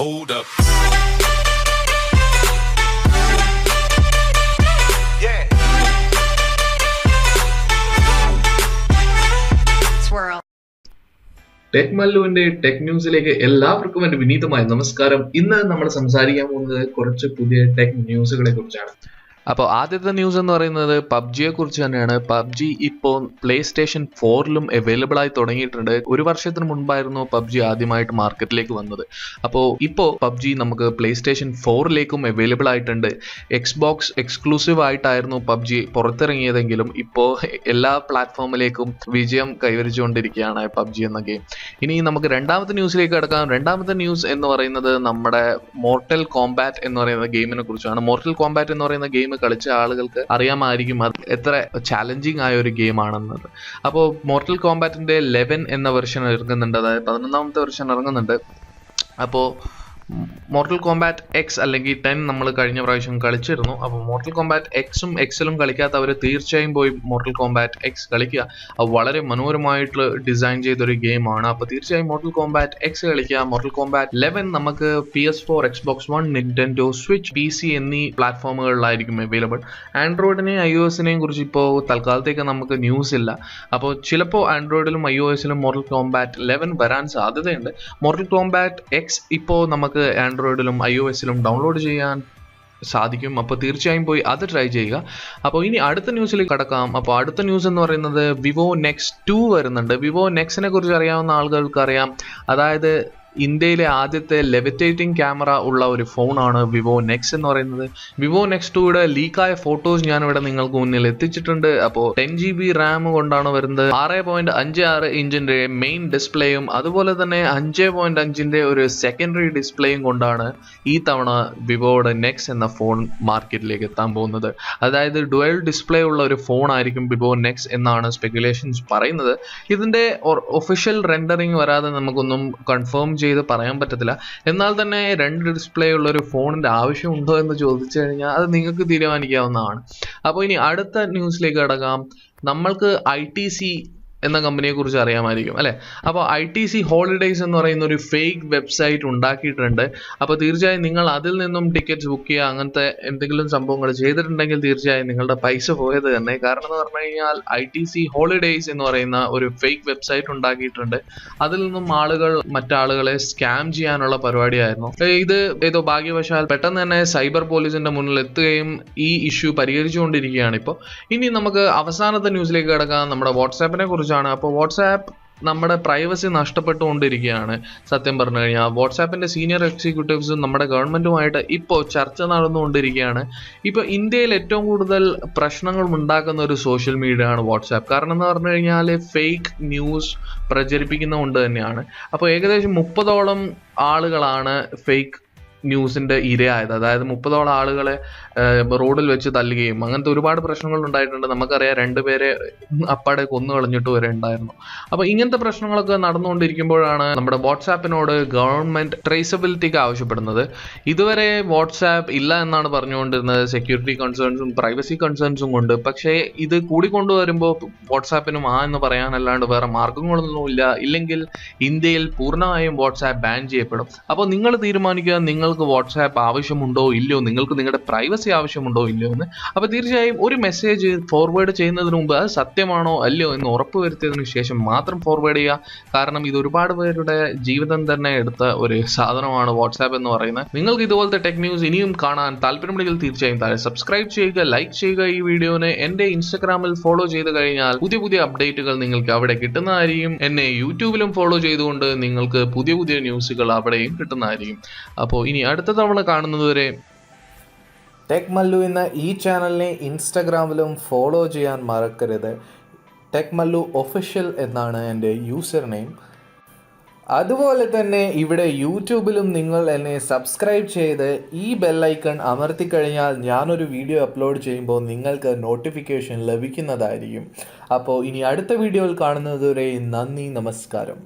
Hold up. Yeah. Swirl. ടെക്മല്ലുവിന്റെ tech ന്യൂസിലേക്ക് എല്ലാവർക്കും എന്റെ വിനീതമായ നമസ്കാരം. ഇന്ന് നമ്മൾ സംസാരിക്കാൻ പോകുന്നത് കുറച്ച് പുതിയ ടെക് ന്യൂസുകളെ കുറിച്ചാണ്. അപ്പോൾ ആദ്യത്തെ ന്യൂസ് എന്ന് പറയുന്നത് പബ്ജിയെ കുറിച്ച് തന്നെയാണ്. പബ്ജി ഇപ്പോൾ പ്ലേ സ്റ്റേഷൻ 4ലും അവൈലബിൾ ആയി തുടങ്ങിയിട്ടുണ്ട്. ഒരു വർഷത്തിന് മുൻപായിരുന്നു പബ്ജി ആദ്യമായിട്ട് മാർക്കറ്റിലേക്ക് വന്നത്. അപ്പോൾ ഇപ്പോൾ പബ്ജി നമുക്ക് പ്ലേ സ്റ്റേഷൻ 4ലേക്കും അവൈലബിൾ ആയിട്ടുണ്ട്. എക്സ്ബോക്സ് എക്സ്ക്ലൂസീവ് ആയിട്ടായിരുന്നു പബ്ജി പുറത്തിറങ്ങിയതെങ്കിലും ഇപ്പോൾ എല്ലാ പ്ലാറ്റ്ഫോമിലേക്കും വിജയം കൈവരിച്ചുകൊണ്ടിരിക്കുകയാണ് പബ്ജി എന്ന ഗെയിം. ഇനി നമുക്ക് രണ്ടാമത്തെ ന്യൂസിലേക്ക് കടക്കാം. രണ്ടാമത്തെ ന്യൂസ് എന്ന് പറയുന്നത് നമ്മുടെ മോർട്ടൽ കോംബാറ്റ് എന്ന് പറയുന്ന ഗെയിമിനെ കുറിച്ചാണ്. മോർട്ടൽ കോംബാറ്റ് എന്ന് പറയുന്ന ഗെയിം കളിച്ച ആളുകൾക്ക് അറിയാമായിരിക്കും അത് എത്ര ചാലഞ്ചിങ് ആയ ഒരു ഗെയിം ആണെന്നത്. അപ്പോൾ മോർട്ടൽ കോംബാറ്റിന്റെ 11 എന്ന വെർഷൻ ഇറങ്ങുന്നുണ്ട്, അതായത് 11ാമത്തെ വെർഷൻ ഇറങ്ങുന്നുണ്ട്. അപ്പോൾ മോർട്ടൽ കോംബാറ്റ് എക്സ് അല്ലെങ്കിൽ 10 നമ്മൾ കഴിഞ്ഞ പ്രാവശ്യം കളിച്ചിരുന്നു. അപ്പോൾ മോർട്ടൽ കോംബാറ്റ് എക്സും എക്സലും കളിക്കാത്തവർ തീർച്ചയായും പോയി മോർട്ടൽ കോംബാറ്റ് എക്സ് കളിക്കുക. അത് വളരെ മനോഹരമായിട്ട് ഡിസൈൻ ചെയ്തൊരു ഗെയിമാണ്. അപ്പോൾ തീർച്ചയായും മോർട്ടൽ കോംബാറ്റ് എക്സ് കളിക്കുക. മോർട്ടൽ കോംബാറ്റ് 11 നമുക്ക് PS4, Xbox One, Nintendo Switch, PC എന്നീ പ്ലാറ്റ്ഫോമുകളിലായിരിക്കും അവൈലബിൾ. ആൻഡ്രോയിഡിനെയും iOSനെയും കുറിച്ച് ഇപ്പോൾ തൽക്കാലത്തേക്ക് നമുക്ക് ന്യൂസ് ഇല്ല. അപ്പോൾ ചിലപ്പോൾ ആൻഡ്രോയിഡിലും iOSലും മോർട്ടൽ കോംബാറ്റ് 11 വരാൻ സാധ്യതയുണ്ട്. മോർട്ടൽ കോംബാറ്റ് എക്സ് ഇപ്പോൾ നമുക്ക് ആൻഡ്രോയിഡിലും iOSലും ഡൗൺലോഡ് ചെയ്യാൻ സാധിക്കും. അപ്പോൾ തീർച്ചയായും പോയി അത് ട്രൈ ചെയ്യുക. അപ്പോൾ ഇനി അടുത്ത ന്യൂസിലേക്ക് കടക്കാം. അപ്പോൾ അടുത്ത ന്യൂസ് എന്ന് പറയുന്നത് വിവോ നെക്സ് 2 വരുന്നുണ്ട്. വിവോ നെക്സിനെ കുറിച്ച് അറിയാവുന്ന ആളുകൾക്ക് അറിയാം, അതായത് ഇന്ത്യയിലെ ആദ്യത്തെ ലെവിറ്റേറ്റിംഗ് ക്യാമറ ഉള്ള ഒരു ഫോണാണ് വിവോ നെക്സ് എന്ന് പറയുന്നത്. വിവോ നെക്സ് 2യുടെ ലീക്കായ ഫോട്ടോസ് ഞാനിവിടെ നിങ്ങൾക്ക് മുന്നിൽ എത്തിച്ചിട്ടുണ്ട്. അപ്പോൾ 10GB റാം കൊണ്ടാണ് വരുന്നത്. 6.56 ഇഞ്ചിന്റെ മെയിൻ ഡിസ്പ്ലേയും അതുപോലെ തന്നെ 5.5 ഒരു സെക്കൻഡറി ഡിസ്പ്ലേയും കൊണ്ടാണ് ഈ തവണ വിവോയുടെ നെക്സ് എന്ന ഫോൺ മാർക്കറ്റിലേക്ക് എത്താൻ പോകുന്നത്. അതായത് ഡുവൽ ഡിസ്പ്ലേ ഉള്ള ഒരു ഫോൺ ആയിരിക്കും വിവോ നെക്സ് എന്നാണ് സ്പെക്കുലേഷൻസ് പറയുന്നത്. ഇതിന്റെ ഒഫീഷ്യൽ റെൻഡറിങ് വരാതെ നമുക്കൊന്നും കൺഫേം ചെയ്ത് പറയാൻ പറ്റത്തില്ല. എന്നാൽ തന്നെ 2 ഡിസ്പ്ലേ ഉള്ള ഒരു ഫോണിന്റെ ആവശ്യമുണ്ടോ എന്ന് ചോദിച്ചു കഴിഞ്ഞാൽ അത് നിങ്ങൾക്ക് തീരുമാനിക്കാവുന്നതാണ്. അപ്പോൾ ഇനി അടുത്ത ന്യൂസിലേക്ക് കടക്കാം. നമ്മൾക്ക് ITC എന്ന കമ്പനിയെ കുറിച്ച് അറിയാമായിരിക്കും അല്ലെ. അപ്പോൾ ITC ഹോളിഡേയ്സ് എന്ന് പറയുന്ന ഒരു ഫേക്ക് വെബ്സൈറ്റ് ഉണ്ടാക്കിയിട്ടുണ്ട്. അപ്പോൾ തീർച്ചയായും നിങ്ങൾ അതിൽ നിന്നും ടിക്കറ്റ്സ് ബുക്ക് ചെയ്യുക, അങ്ങനത്തെ എന്തെങ്കിലും സംഭവങ്ങൾ ചെയ്തിട്ടുണ്ടെങ്കിൽ തീർച്ചയായും നിങ്ങളുടെ പൈസ പോയത് തന്നെ. കാരണം എന്ന് പറഞ്ഞു കഴിഞ്ഞാൽ ITC ഹോളിഡേയ്സ് എന്ന് പറയുന്ന ഒരു ഫേക്ക് വെബ്സൈറ്റ് ഉണ്ടാക്കിയിട്ടുണ്ട്. അതിൽ നിന്നും ആളുകൾ മറ്റാളുകളെ സ്കാം ചെയ്യാനുള്ള പരിപാടിയായിരുന്നു ഇത്. ഏതോ ഭാഗ്യവശാൽ പെട്ടെന്ന് തന്നെ സൈബർ പോലീസിന്റെ മുന്നിൽ എത്തുകയും ഈ ഇഷ്യൂ പരിഹരിച്ചുകൊണ്ടിരിക്കുകയാണ് ഇപ്പോൾ. ഇനി നമുക്ക് അവസാനത്തെ ന്യൂസിലേക്ക് കിടക്കാം. നമ്മുടെ വാട്സാപ്പിനെ കുറിച്ച്. അപ്പോൾ വാട്സാപ്പ് നമ്മുടെ പ്രൈവസി നഷ്ടപ്പെട്ടുകൊണ്ടിരിക്കുകയാണ്. സത്യം പറഞ്ഞു കഴിഞ്ഞാൽ വാട്സാപ്പിന്റെ സീനിയർ എക്സിക്യൂട്ടീവ്സും നമ്മുടെ ഗവൺമെന്റുമായിട്ട് ഇപ്പോൾ ചർച്ച നടന്നുകൊണ്ടിരിക്കുകയാണ്. ഇപ്പോൾ ഇന്ത്യയിൽ ഏറ്റവും കൂടുതൽ പ്രശ്നങ്ങൾ ഉണ്ടാക്കുന്ന ഒരു സോഷ്യൽ മീഡിയ ആണ് വാട്സാപ്പ്. കാരണം എന്ന് പറഞ്ഞു കഴിഞ്ഞാൽ ഫേക്ക് ന്യൂസ് പ്രചരിപ്പിക്കുന്നതുകൊണ്ട് തന്നെയാണ്. അപ്പോൾ ഏകദേശം 30ഓളം ആളുകളാണ് ഫേക്ക് ന്യൂസിന്റെ ഇരയായത്. അതായത് 30ഓളം ആളുകളെ റോഡിൽ വെച്ച് തല്ലുകയും അങ്ങനത്തെ ഒരുപാട് പ്രശ്നങ്ങൾ ഉണ്ടായിട്ടുണ്ട്. നമുക്കറിയാം 2 പേരെ അപ്പാടെ കൊന്നു കളഞ്ഞിട്ട് വരെ ഉണ്ടായിരുന്നു. അപ്പോൾ ഇങ്ങനത്തെ പ്രശ്നങ്ങളൊക്കെ നടന്നുകൊണ്ടിരിക്കുമ്പോഴാണ് നമ്മുടെ വാട്സാപ്പിനോട് ഗവൺമെന്റ് ട്രേസബിലിറ്റിക്ക് ആവശ്യപ്പെടുന്നത്. ഇതുവരെ വാട്സാപ്പ് ഇല്ല എന്നാണ് പറഞ്ഞുകൊണ്ടിരുന്നത്, സെക്യൂരിറ്റി കൺസേൺസും പ്രൈവസി കൺസേൺസും കൊണ്ട്. പക്ഷേ ഇത് കൂടിക്കൊണ്ടുവരുമ്പോൾ വാട്സാപ്പിനും എന്ന് പറയാനല്ലാണ്ട് വേറെ മാർഗങ്ങളൊന്നുമില്ല. ഇല്ലെങ്കിൽ ഇന്ത്യയിൽ പൂർണ്ണമായും വാട്സാപ്പ് ബാൻ ചെയ്യപ്പെടും. അപ്പോൾ നിങ്ങൾ തീരുമാനിക്കുക, നിങ്ങൾക്ക് വാട്സാപ്പ് ആവശ്യമുണ്ടോ ഇല്ലയോ, നിങ്ങൾക്ക് നിങ്ങളുടെ പ്രൈവസി ആവശ്യമുണ്ടോ ഇല്ലയോ എന്ന്. അപ്പോൾ തീർച്ചയായും ഒരു മെസ്സേജ് ഫോർവേഡ് ചെയ്യുന്നതിന് മുമ്പ് അത് സത്യമാണോ അല്ലയോ എന്ന് ഉറപ്പുവരുത്തിയതിനു ശേഷം മാത്രം ഫോർവേഡ് ചെയ്യുക. കാരണം ഇത് ഒരുപാട് പേരുടെ ജീവിതം തന്നെ എടുത്ത ഒരു സാധനമാണ് വാട്സാപ്പ് എന്ന് പറയുന്നത്. നിങ്ങൾക്ക് ഇതുപോലത്തെ ടെക് ന്യൂസ് ഇനിയും കാണാൻ താല്പര്യമുണ്ടെങ്കിൽ തീർച്ചയായും താഴെ സബ്സ്ക്രൈബ് ചെയ്യുക, ലൈക്ക് ചെയ്യുക. ഈ വീഡിയോനെ എന്റെ ഇൻസ്റ്റഗ്രാമിൽ ഫോളോ ചെയ്ത് കഴിഞ്ഞാൽ പുതിയ പുതിയ അപ്ഡേറ്റുകൾ നിങ്ങൾക്ക് അവിടെ കിട്ടുന്നതായിരിക്കും. എന്നെ യൂട്യൂബിലും ഫോളോ ചെയ്തുകൊണ്ട് നിങ്ങൾക്ക് പുതിയ പുതിയ ന്യൂസുകൾ അവിടെയും കിട്ടുന്നതായിരിക്കും. അപ്പോൾ ഇനി അടുത്ത തവണ കാണുന്നതുവരെ ടെക്മല്ലു എന്ന ഈ ചാനലിനെ ഇൻസ്റ്റഗ്രാമിലും ഫോളോ ചെയ്യാൻ മറക്കരുത്. techmalluofficial എന്നാണ് എൻ്റെ യൂസർ നെയിം. അതുപോലെ തന്നെ ഇവിടെ യൂട്യൂബിലും നിങ്ങൾ എന്നെ സബ്സ്ക്രൈബ് ചെയ്ത് ഈ ബെല്ലൈക്കൺ അമർത്തിക്കഴിഞ്ഞാൽ ഞാനൊരു വീഡിയോ അപ്ലോഡ് ചെയ്യുമ്പോൾ നിങ്ങൾക്ക് നോട്ടിഫിക്കേഷൻ ലഭിക്കുന്നതായിരിക്കും. അപ്പോൾ ഇനി അടുത്ത വീഡിയോയിൽ കാണുന്നതുവരെ നന്ദി, നമസ്കാരം.